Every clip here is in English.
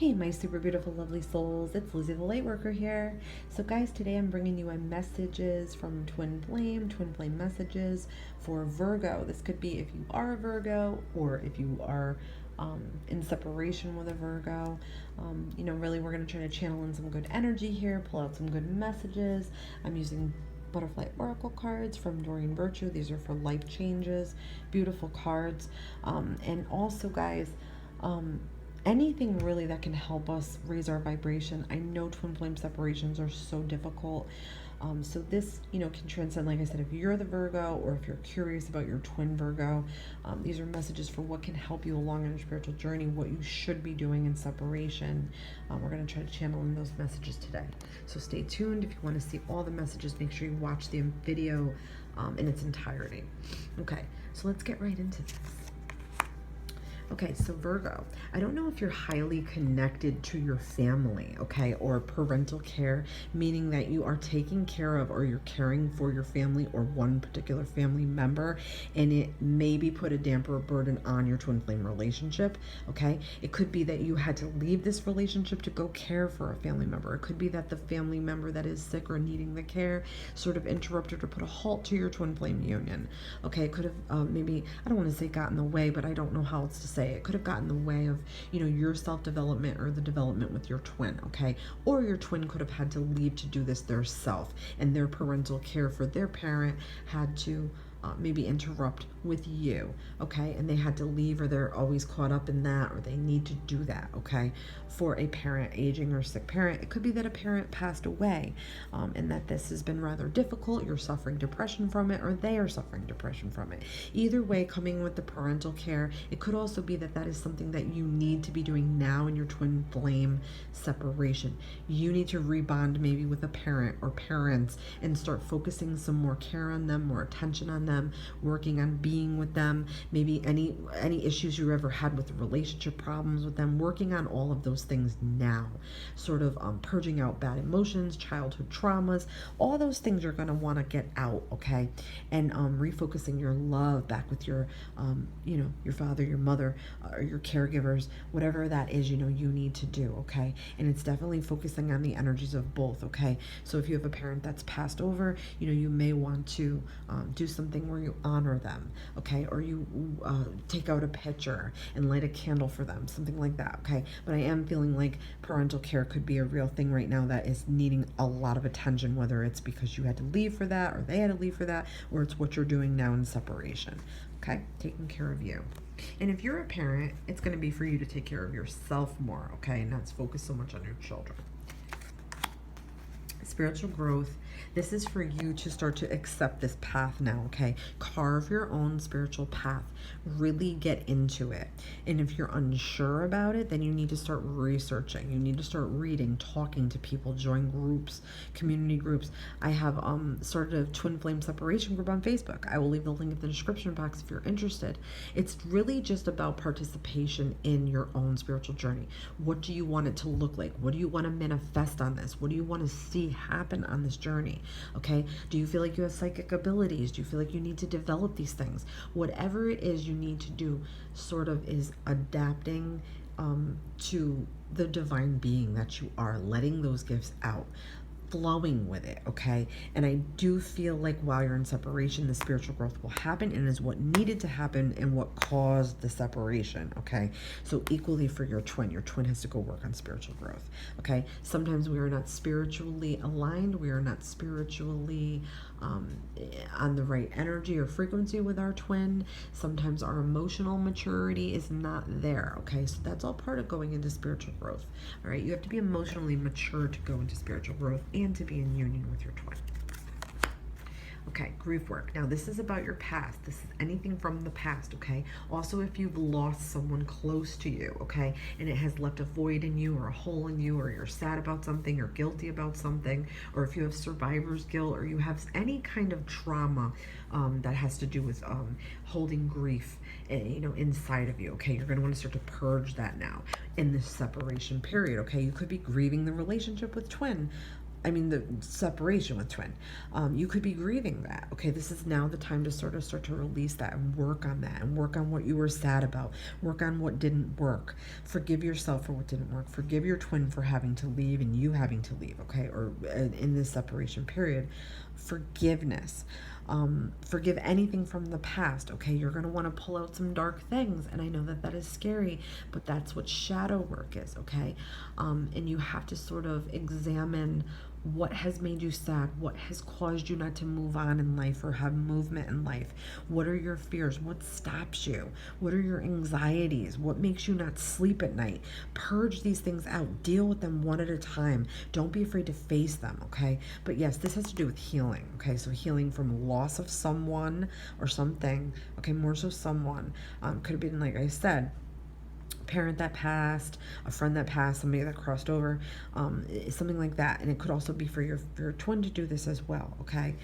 Hey, my super beautiful, lovely souls. It's Lizzie the Lightworker here. So, guys, today I'm bringing you messages from twin flame messages for Virgo. This could be if you are a Virgo or if you are in separation with a Virgo. Really, we're going to try to channel in some good energy here, pull out some good messages. I'm using Butterfly Oracle cards from Doreen Virtue. These are for life changes. Beautiful cards. And also, guys, anything really that can help us raise our vibration. I know twin flame separations are so difficult. So this, can transcend, like I said, if you're the Virgo or if you're curious about your twin Virgo, these are messages for what can help you along on your spiritual journey, what you should be doing in separation. We're going to try to channel in those messages today. So stay tuned. If you want to see all the messages, make sure you watch the video in its entirety. Okay, so let's get right into this. Okay, so Virgo, I don't know if you're highly connected to your family, okay, or parental care, meaning that you are taking care of or you're caring for your family or one particular family member, and it maybe put a damper or burden on your twin flame relationship, okay? It could be that you had to leave this relationship to go care for a family member. It could be that the family member that is sick or needing the care sort of interrupted or put a halt to your twin flame union, okay? It could have maybe, I don't want to say got in the way, but I don't know how else to say it could have gotten in the way of, your self-development or the development with your twin, okay? Or your twin could have had to leave to do this their self, and their parental care for their parent had to maybe interrupt with you, okay? And they had to leave, or they're always caught up in that, or they need to do that, okay? For a parent, aging or sick parent, it could be that a parent passed away, and that this has been rather difficult. You're suffering depression from it, or they are suffering depression from it. Either way, coming with the parental care, it could also be that that is something that you need to be doing now in your twin flame separation. You need to rebond maybe with a parent or parents and start focusing some more care on them, more attention on them, working on being with them, maybe any issues you ever had with relationship problems with them, working on all of those things now, sort of purging out bad emotions, childhood traumas, all those things you're going to want to get out, okay? And refocusing your love back with your your father, your mother, or your caregivers, whatever that is, you need to do, okay? And it's definitely focusing on the energies of both, okay? So if you have a parent that's passed over, you may want to do something where you honor them, okay? Or you take out a picture and light a candle for them, something like that, okay? But I am feeling like parental care could be a real thing right now that is needing a lot of attention, whether it's because you had to leave for that, or they had to leave for that, or it's what you're doing now in separation, okay? Taking care of you. And if you're a parent, it's going to be for you to take care of yourself more, okay? Not to focus so much on your children. Spiritual growth. This is for you to start to accept this path now, okay? Carve your own spiritual path. Really get into it. And if you're unsure about it, then you need to start researching. You need to start reading, talking to people, join groups, community groups. I have started a twin flame separation group on Facebook. I will leave the link in the description box if you're interested. It's really just about participation in your own spiritual journey. What do you want it to look like? What do you want to manifest on this? What do you want to see happen on this journey? Okay, do you feel like you have psychic abilities? Do you feel like you need to develop these things? Whatever it is you need to do sort of is adapting to the divine being that you are, letting those gifts out, flowing with it, okay? And I do feel like while you're in separation, the spiritual growth will happen, and is what needed to happen and what caused the separation, okay? So equally for your twin has to go work on spiritual growth, okay? Sometimes we are not spiritually aligned, we are not spiritually on the right energy or frequency with our twin. Sometimes our emotional maturity is not there, okay? So that's all part of going into spiritual growth, all right? You have to be emotionally mature to go into spiritual growth and to be in union with your twin. Okay, grief work. Now, this is about your past. This is anything from the past, okay? Also, if you've lost someone close to you, okay, and it has left a void in you or a hole in you, or you're sad about something or guilty about something, or if you have survivor's guilt, or you have any kind of trauma that has to do with holding grief, inside of you, okay? You're going to want to start to purge that now in this separation period, okay? You could be grieving the relationship with twin, the separation with twin. You could be grieving that. Okay, this is now the time to sort of start to release that and work on that and work on what you were sad about. Work on what didn't work. Forgive yourself for what didn't work. Forgive your twin for having to leave and you having to leave, okay, or in this separation period. Forgiveness. Forgive anything from the past, okay? You're going to want to pull out some dark things, and I know that that is scary, but that's what shadow work is, okay? And you have to sort of examine what has made you sad, what has caused you not to move on in life or have movement in life. What are your fears? What stops you? What are your anxieties? What makes you not sleep at night? Purge these things out. Deal with them one at a time. Don't be afraid to face them, okay? But yes, this has to do with healing, okay? So healing from loss of someone or something, okay? More so someone. Could have been, like I said, parent that passed, a friend that passed, somebody that crossed over, something like that. And it could also be for your twin to do this as well, okay?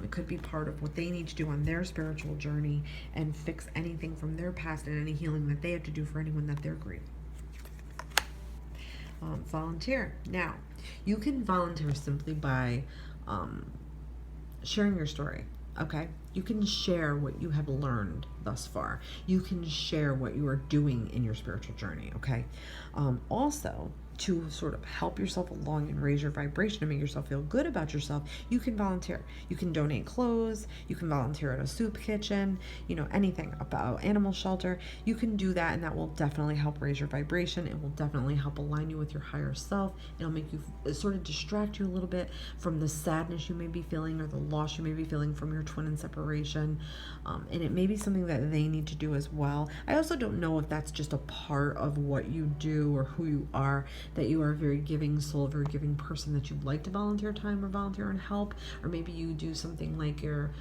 It could be part of what they need to do on their spiritual journey and fix anything from their past and any healing that they have to do for anyone that they're grieving. Volunteer. Now, you can volunteer simply by sharing your story. Okay, you can share what you have learned thus far. You can share what you are doing in your spiritual journey. Okay, also, to sort of help yourself along and raise your vibration and make yourself feel good about yourself, you can volunteer. You can donate clothes. You can volunteer at a soup kitchen, anything about animal shelter. You can do that, and that will definitely help raise your vibration. It will definitely help align you with your higher self. It'll make you sort of distract you a little bit from the sadness you may be feeling or the loss you may be feeling from your twin in separation. And it may be something that they need to do as well. I also don't know if that's just a part of what you do or who you are, that you are a very giving soul, a very giving person, that you'd like to volunteer time or volunteer and help, or maybe you do something like your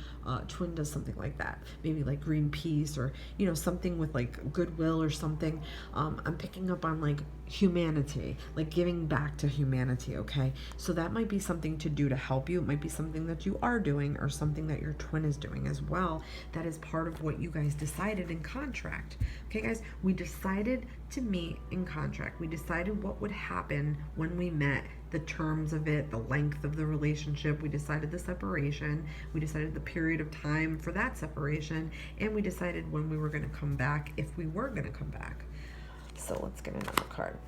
twin does something like that, maybe like Greenpeace or something with like Goodwill or something. I'm picking up on like humanity, like giving back to humanity, okay? So that might be something to do to help you. It might be something that you are doing or something that your twin is doing as well. That is part of what you guys decided in contract. Okay, guys, we decided to meet in contract. We decided what would happen when we met, the terms of it, the length of the relationship. We decided the separation. We decided the period of time for that separation. And we decided when we were going to come back, if we were going to come back. So let's get another card.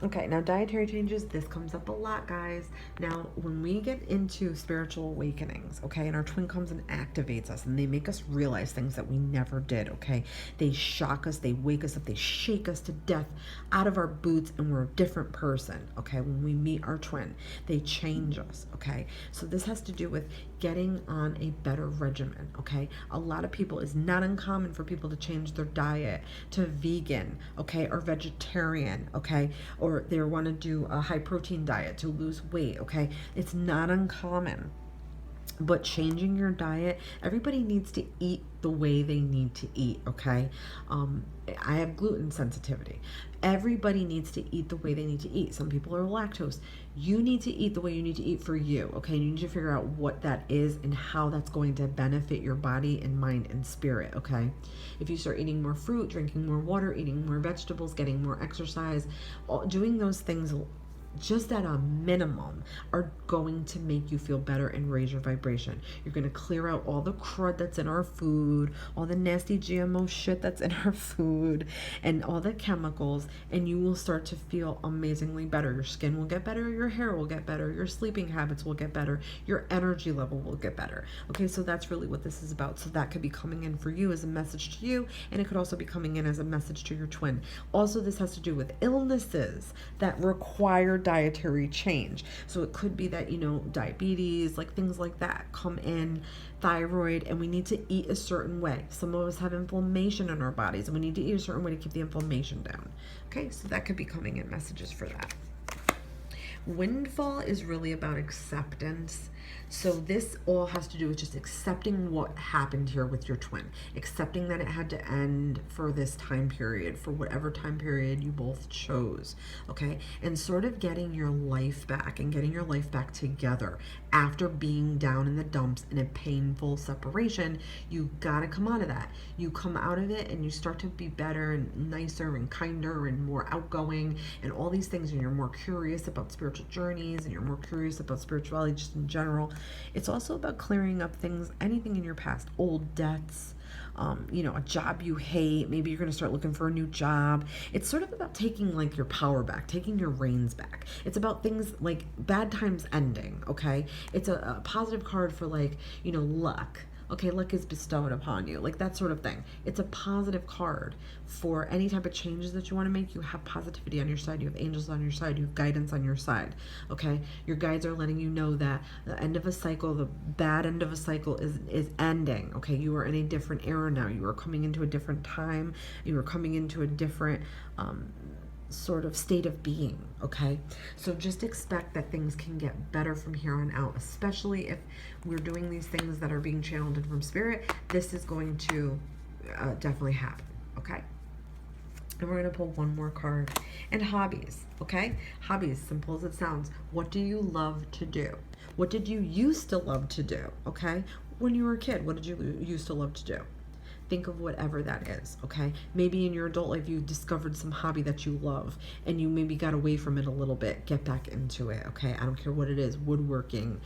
Okay, now dietary changes, this comes up a lot, guys. Now, when we get into spiritual awakenings, okay, and our twin comes and activates us, and they make us realize things that we never did, okay? They shock us, they wake us up, they shake us to death out of our boots, and we're a different person, okay? When we meet our twin, they change us, okay? So this has to do with getting on a better regimen, okay? A lot of people, it's not uncommon for people to change their diet to vegan, okay, or vegetarian, okay, or they want to do a high protein diet to lose weight, okay? It's not uncommon. But changing your diet, everybody needs to eat the way they need to eat, okay? I have gluten sensitivity. Everybody needs to eat the way they need to eat. Some people are lactose. You need to eat the way you need to eat for you, okay? You need to figure out what that is and how that's going to benefit your body and mind and spirit, okay? If you start eating more fruit, drinking more water, eating more vegetables, getting more exercise, doing those things just at a minimum are going to make you feel better and raise your vibration. You're going to clear out all the crud that's in our food, all the nasty GMO shit that's in our food, and all the chemicals, and you will start to feel amazingly better. Your skin will get better, your hair will get better, your sleeping habits will get better, your energy level will get better. Okay, so that's really what this is about. So that could be coming in for you as a message to you, and it could also be coming in as a message to your twin. Also, this has to do with illnesses that require dietary change. So it could be that, diabetes, like things like that come in, thyroid, and we need to eat a certain way. Some of us have inflammation in our bodies, and we need to eat a certain way to keep the inflammation down. Okay, so that could be coming in messages for that. Windfall is really about acceptance So this all has to do with just accepting what happened here with your twin, accepting that it had to end for this time period, for whatever time period you both chose, okay? And sort of getting your life back and getting your life back together after being down in the dumps in a painful separation. You gotta come out of that. You come out of it and you start to be better and nicer and kinder and more outgoing and all these things, and you're more curious about spiritual journeys and you're more curious about spirituality just in general. It's also about clearing up things, anything in your past, old debts, a job you hate. Maybe you're going to start looking for a new job. It's sort of about taking like your power back, taking your reins back. It's about things like bad times ending, okay? It's a positive card for like, luck. Okay, luck is bestowed upon you, like that sort of thing. It's a positive card for any type of changes that you want to make. You have positivity on your side. You have angels on your side. You have guidance on your side. Okay, your guides are letting you know that the end of a cycle, the bad end of a cycle, is ending. Okay, you are in a different era now. You are coming into a different time. You are coming into a different sort of state of being, okay? So just expect that things can get better from here on out, especially if we're doing these things that are being channeled in from spirit. This is going to definitely happen, okay? And we're going to pull one more card. And hobbies, okay? Hobbies, simple as it sounds. What do you love to do? What did you used to love to do, okay? When you were a kid, what did you used to love to do? Think of whatever that is, okay? Maybe in your adult life you discovered some hobby that you love and you maybe got away from it a little bit. Get back into it, okay? I don't care what it is. Woodworking,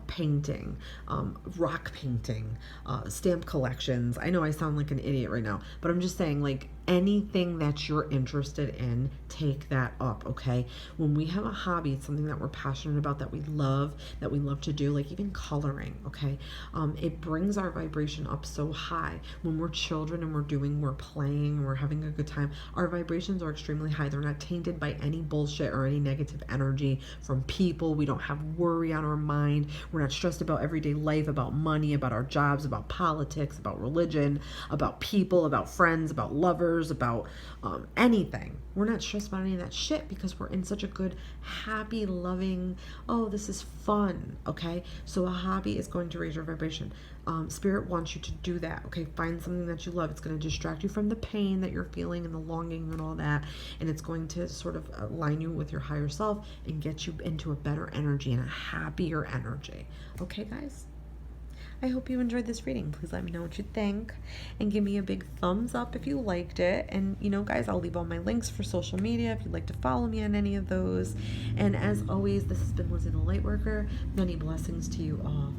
painting, rock painting, stamp collections. I know I sound like an idiot right now, but I'm just saying, like, anything that you're interested in, take that up, okay? When we have a hobby, it's something that we're passionate about, that we love to do, like even coloring, okay? It brings our vibration up so high. When we're children and we're playing, we're having a good time, our vibrations are extremely high. They're not tainted by any bullshit or any negative energy from people. We don't have worry on our mind. We're not stressed about everyday life, about money, about our jobs, about politics, about religion, about people, about friends, about lovers, about anything. We're not stressed about any of that shit because we're in such a good, happy, loving, oh, this is fun, okay? So a hobby is going to raise your vibration. Spirit wants you to do that, okay? Find something that you love. It's going to distract you from the pain that you're feeling and the longing and all that, and it's going to sort of align you with your higher self and get you into a better energy and a happier energy. Okay, guys? I hope you enjoyed this reading. Please let me know what you think and give me a big thumbs up if you liked it. And guys, I'll leave all my links for social media if you'd like to follow me on any of those. And as always, this has been Lizzie the Lightworker. Many blessings to you all.